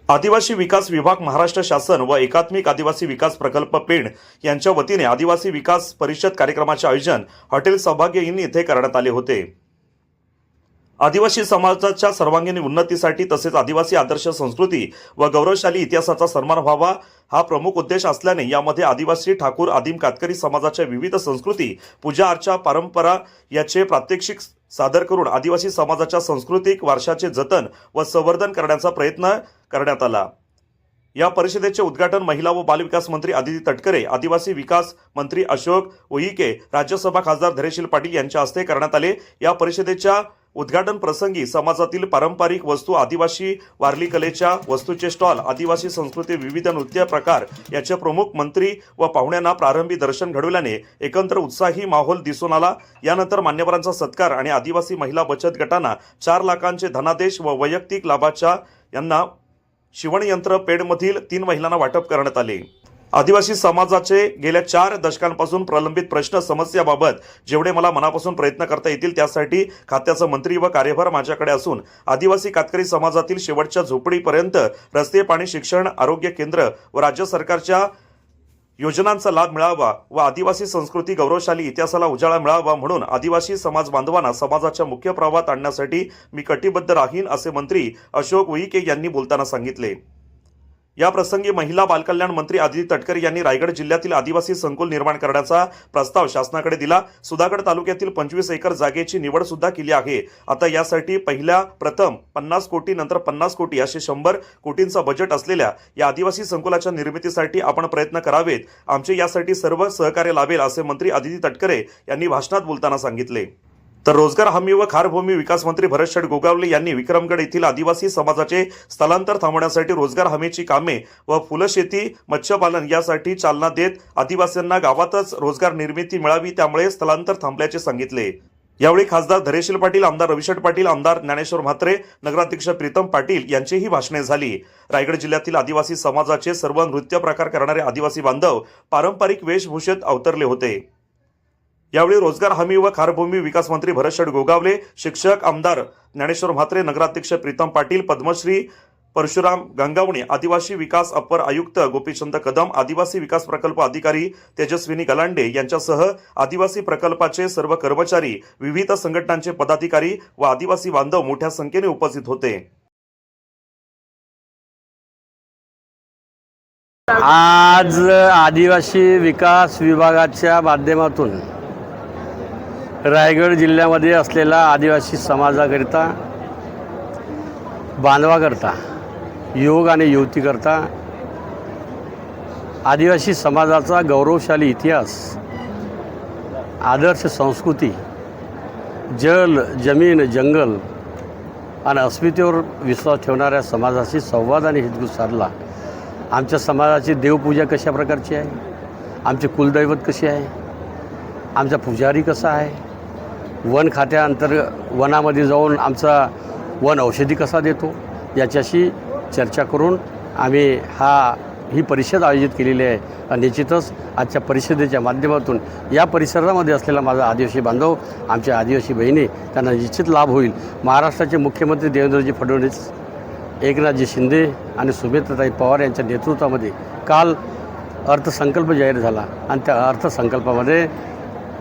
आदिवासी विकास विभाग, महाराष्ट्र शासन व एकात्मिक आदिवासी विकास प्रकल्प पेण यांच्या वतीने आदिवासी विकास परिषद कार्यक्रमाचे आयोजन हॉटेल सौभाग्य इन येथे करण्यात आले होते। आदिवासी समाजाच्या सर्वांगीण उन्नतीसाठी तसेच आदिवासी आदर्श संस्कृती व गौरवशाली इतिहासाचा सन्मान व्हावा हा प्रमुख उद्देश असल्याने यामध्ये आदिवासी, ठाकूर, आदिम, कातकरी समाजाच्या विविध संस्कृती, पूजा अर्चा, परंपरा याचे प्रात्यक्षिक सादर करून आदिवासी समाजाच्या सांस्कृतिक वारशाचे जतन व संवर्धन करण्याचा प्रयत्न करण्यात आला। या परिषदेचे उद्घाटन महिला व बालविकास मंत्री आदिती तटकरे, आदिवासी विकास मंत्री अशोक उईके, राज्यसभा खासदार धैर्यशील पाटील यांच्या हस्ते करण्यात आले। या परिषदेच्या उद्घाटन प्रसंगी समाजातील पारंपरिक वस्तू, आदिवासी वारली कलेच्या वस्तूचे स्टॉल, आदिवासी संस्कृती, विविध नृत्य प्रकार याचे प्रमुख मंत्री व पाहुण्यांना प्रारंभी दर्शन घडविल्याने एकंदर उत्साही माहोल दिसून आला। यानंतर मान्यवरांचा सत्कार आणि आदिवासी महिला बचत गटांना 4 लाखांचे धनादेश व वैयक्तिक लाभाच्या यांना शिवणयंत्र पेडमधील 3 महिलांना वाटप करण्यात आले। आदिवासी समाजाचे गेल्या 4 दशकांपासून प्रलंबित प्रश्न समस्याबाबत जेवढे मला मनापासून प्रयत्न करता येतील त्यासाठी खात्याचा मंत्री व कार्यभार माझ्याकडे असून आदिवासी कातकरी समाजातील शेवटच्या झोपडीपर्यंत रस्ते, पाणी, शिक्षण, आरोग्य केंद्र व राज्य सरकारच्या योजनांचा लाभ मिळावा व आदिवासी संस्कृती, गौरवशाली इतिहासाला उजाळा मिळावा म्हणून आदिवासी समाज बांधवांना समाजाच्या मुख्य प्रवाहात आणण्यासाठी मी कटिबद्ध राहीन असे मंत्री अशोक उईके यांनी बोलताना सांगितले। या प्रसंगी महिला बालकल्याण मंत्री आदिती तटकरे यांनी रायगड जिल्ह्यातील आदिवासी संकुल निर्माण करण्याचा प्रस्ताव शासनाकडे दिला। सुधागड तालुक्यातील 25 एकर जागेची निवड सुद्धा केली आहे। आता यासाठी प्रथम 50 कोटी नंतर 50 कोटी असे 100 कोटींचा बजेट असलेल्या या आदिवासी संकुलाच्या निर्मितीसाठी आपण प्रयत्न करावेत। आमचे यासाठी सर्व सहकार्य लाभेल असे मंत्री आदिती तटकरे यांनी भाषणात बोलताना सांगितले। तर रोजगार हमी व खारभूमी विकास मंत्री भरत गोगावले यांनी विक्रमगड येथील आदिवासी समाजाचे स्थलांतर थांबवण्यासाठी रोजगार हमीची कामे व फुलशेती, मत्स्यपालन यासाठी चालना देत आदिवासींना गावातच रोजगार निर्मिती मिळावी त्यामुळे स्थलांतर थांबल्याचे सांगितले। यावेळी खासदार धैर्यशील पाटील, आमदार रविशेठ पाटील, आमदार ज्ञानेश्वर म्हात्रे, नगराध्यक्ष प्रीतम पाटील यांचीही भाषणे झाली। रायगड जिल्ह्यातील आदिवासी समाजाचे सर्व नृत्य प्रकार करणारे आदिवासी बांधव पारंपरिक वेशभूषेत अवतरले होते। यावेळी रोजगार हमी व खारभूमी विकास मंत्री भरत गोगावले, शिक्षक आमदार ज्ञानेश्वर म्हात्रे, नगराध्यक्ष प्रीतम पाटील, पद्मश्री परशुराम गंगावणे, आदिवासी विकास अपर आयुक्त गोपीचंद कदम, आदिवासी विकास प्रकल्प अधिकारी तेजस्विनी गलांडे यांच्यासह आदिवासी प्रकल्पाचे सर्व कर्मचारी, विविध संघटनांचे पदाधिकारी व आदिवासी बांधव मोठ्या संख्येने उपस्थित होते। आज आदिवासी विकास विभागाच्या माध्यमातून रायगड जिल्ह्यामध्ये असलेला आदिवासी समाजाकरिता, बांधवाकरता, युवक आणि युवतीकरता आदिवासी समाजाचा गौरवशाली इतिहास, आदर्श संस्कृती, जल, जमीन, जंगल आणि अस्मितेवर विश्वास ठेवणाऱ्या समाजाशी संवाद आणि हितगुज साधला। आमच्या समाजाची देवपूजा कशा प्रकारची आहे, आमचे कुलदैवत कशी आहे, आमचा पुजारी कसा आहे, वन खात्याअंतर्गत वनामध्ये जाऊन आमचा वन औषधी कसा देतो याच्याशी चर्चा करून आम्ही ही परिषद आयोजित केलेली आहे। निश्चितच आजच्या परिषदेच्या माध्यमातून या परिसरामध्ये असलेला माझा आदिवासी बांधव, आमच्या आदिवासी बहिणी त्यांना निश्चित लाभ होईल। महाराष्ट्राचे मुख्यमंत्री देवेंद्रजी फडणवीस, एकनाथजी शिंदे आणि सुमित्राताई पवार यांच्या नेतृत्वामध्ये काल अर्थसंकल्प जाहीर झाला आणि त्या अर्थसंकल्पामध्ये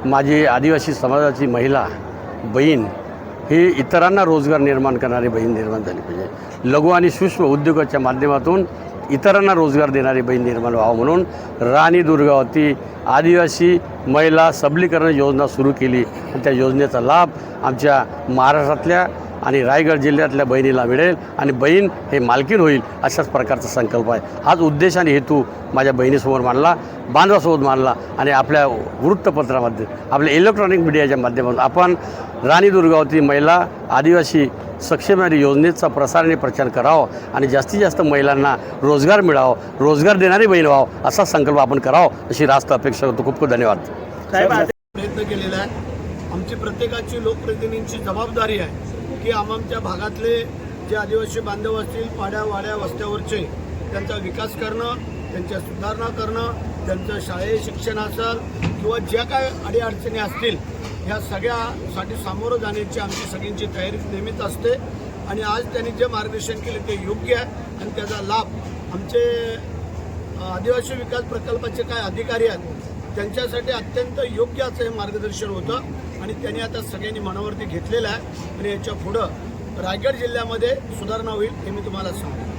माझी आदिवासी समाजाची महिला बहीण ही इतरांना रोजगार निर्माण करणारी बहीण निर्माण झाली पाहिजे। लघु आणि सूक्ष्म उद्योगाच्या माध्यमातून इतरांना रोजगार देणारी बहीण निर्माण व्हावं म्हणून राणी दुर्गावती आदिवासी महिला सबलीकरण योजना सुरू केली आणि त्या योजनेचा लाभ आमच्या महाराष्ट्रातल्या आणि रायगड जिल्ह्यातल्या बहिणीला मिळेल आणि बहीण हे मालकीन होईल अशाच प्रकारचा संकल्प आहे। हाच उद्देश आणि हेतू माझ्या बहिणीसमोर मांडला, बांधवासोबत मांडला आणि आपल्या वृत्तपत्रामध्ये, आपल्या इलेक्ट्रॉनिक मीडियाच्या माध्यमातून आपण राणी दुर्गावती महिला आदिवासी सक्षमीकरण योजनेचा प्रसार आणि प्रचार करावा आणि जास्तीत जास्त महिलांना रोजगार मिळावा, रोजगार देणारी बहीण व्हावं असा संकल्प आपण करावा अशी रास्त अपेक्षा करतो। खूप खूप धन्यवाद साहेब। प्रयत्न केलेला आहे। आमची प्रत्येकाची लोकप्रतिनिधींची जबाबदारी आहे की आमच्या भागातले जे आदिवासी बांधव असतील, पाड्या वाड्या वस्त्यावरचे, त्यांचा विकास करणं, त्यांच्या सुधारणा करणं, त्यांचं शालेय शिक्षण असेल किंवा ज्या काय अडीअडचणी असतील ह्या सगळ्यासाठी सामोरं जाण्याची आमची सगळ्यांची तयारी नेहमीच असते। आणि आज त्यांनी जे मार्गदर्शन केले ते योग्य आहे आणि त्याचा लाभ आमचे आदिवासी विकास प्रकल्पाचे काय अधिकारी आहेत त्यांच्यासाठी अत्यंत योग्य असं हे मार्गदर्शन होतं आणि त्यांनी आता सगळ्यांनी मनावरती घेतलेलं आहे आणि याच्या पुढं रायगड जिल्ह्यामध्ये सुधारणा होईल हे मी तुम्हाला सांगतो.